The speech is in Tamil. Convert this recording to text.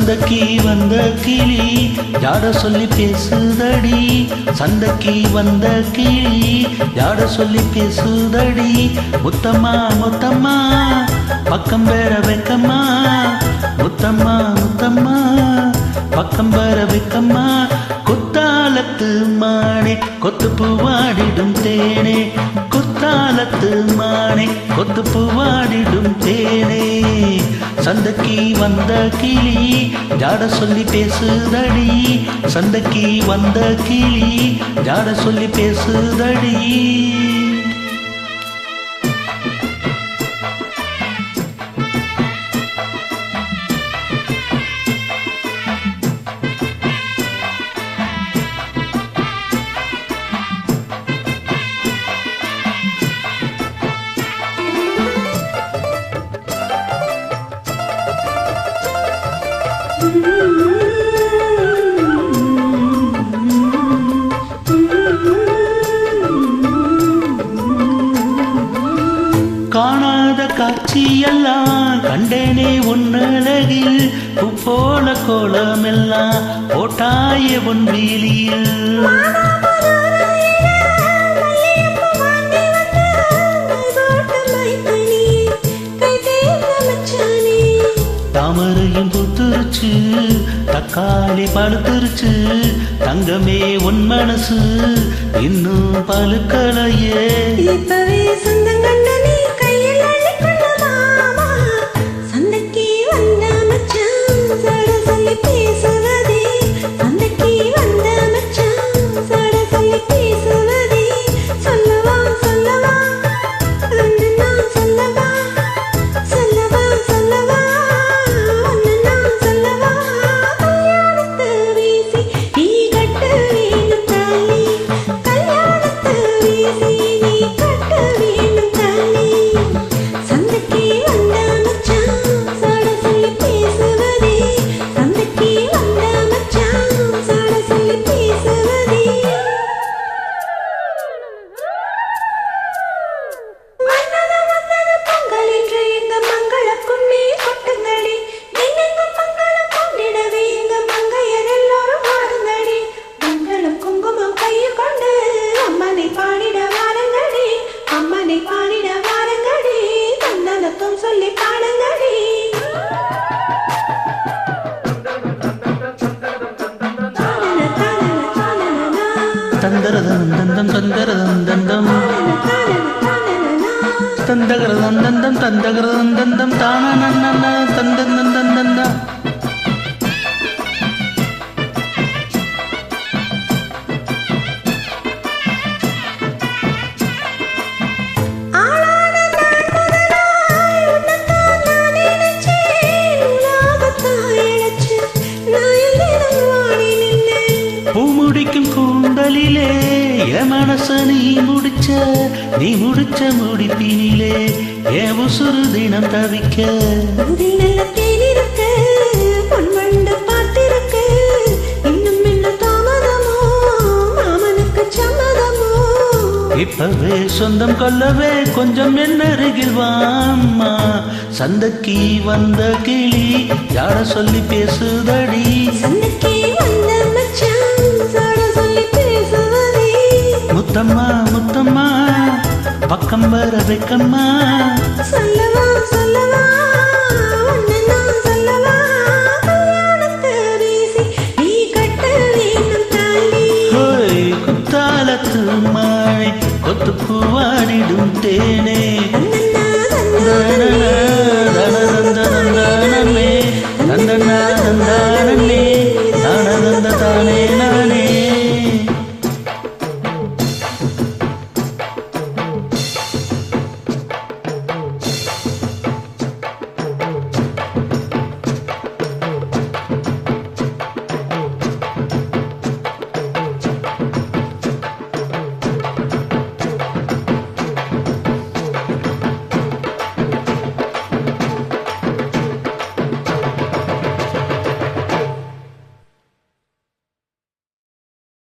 சந்தைக்கு வந்த கிளி யாட சொல்லி பேசுதடி, சந்தைக்கு வந்த கிளி யாட சொல்லி பேசுதடி. முத்தம்மா முத்தம்மா பக்கம் பெற வைக்கம்மா, முத்தம்மா முத்தம்மா பக்கம் பெற வைக்கம்மா. குத்தாலத்து மானே கொத்து பூவாடிடும் தேனே, குத்தாலத்து மானே கொத்து பூவாடிடும் தேனே. சந்தைக்கு வந்த கிளி ஜாட சொல்லி பேசுதடி, சந்தைக்கு வந்த கிளி ஜாட சொல்லி பேசுதடி. காணாத காட்சியெல்லாம் கண்டேனே உன்னழகில், பூப்போல கோலமெல்லாம் போட்டாய பொன்வீலியில். தாமரையும் பூத்துருச்சு, தக்காளி பழுத்துருச்சு, தங்கமே உன் மனசு இன்னும் பழுக்கலையே. இப்பவே சொந்தம் கண்ட நீ கையில் அள்ளிக்கொள்ள மாமா, சந்தைக்கு வந்த மச்சான் சட சொல்லி பேசுவதே, சந்தைக்கு வந்த மச்சான் சட சொல்லி பேசுவதே. சொல்லவா சொல்லவா ஒன்னு நான் சொல்லவா, சொல்லவா சொல்லவா ஒன்னு நான் சொல்லவா. கல்யாணத்து வீசி நீ கட்ட வேணும் தாலி, கல்யாணத்து வீசி நீ கட்ட வேணும் தாலி. சந்தைக்கு வந்த மச்சான் சட சொல்லி பேசுவதே, சந்தைக்கு வந்த மச்சான் சட சொல்லி பேசுவதே. வந்தது வந்தது பொங்கல் என்று எங்க மங்கள கும்மி கொட்டுங்கடி, எங்கெங்கும் மங்களம் கொண்டிடவே எங்க மங்கையர் எல்லாரும் வாருங்கடி. மங்களம் குங்குமம் கையில் கொண்டு அம்மனை பாடிட வாருங்கடி, அம்மனை பாடிட வாருங்கடி, தந்தனத்தும் சொல்லி பாடுங்கடி. தானன தானன தானனனா, தந்தரதம் தந்தம் தந்தரதம் தந்தம் தானன தானன தானனனா. தந்தகரதம் தந்தம் தந்தகரதம் தந்தம் தானனன தந்தம் தந்தம். ஆளான நாள் முதலாய் உன்னைத்தான் நான் நினைச்சேன், உலாவத்தான் இழைச்சு நான் எங்கேனும் வாடி நின்னேன். பூமுடிக்கும் கூந்தலிலே என் மனச நீ முடிச்ச முடிப்பினிலே என் உசுறு தினம் தவிக்க. உதில் நல்ல தேன் இருக்கு, பொன்வண்டு பார்த்திருக்கு, இன்னும் என்ன தாமதமோ மாமனுக்கு சம்மதமோ. இப்பவே சொந்தம் கொள்ளவே கொஞ்சம் என்ன அருகில் வாம்மா, சந்தைக்கு வந்த கிளி யாட சொல்லி பேசுதடி, சந்தைக்கு வந்த மச்சான் சட சொல்லி பேசுவதே. முத்தம்மா முத்தம்மா பக்கம் வர வைக்கம்மா. சொல்லவா சொல்லவா ஒன்னு நான் சொல்லவா, கல்யாணத்து வீசி நீ கட்ட வேணும் தாலி. ஹோய் குத்தாலத்து மானே கொத்து பூவாடிடும் தேனே. தன்னன்னா தன்னா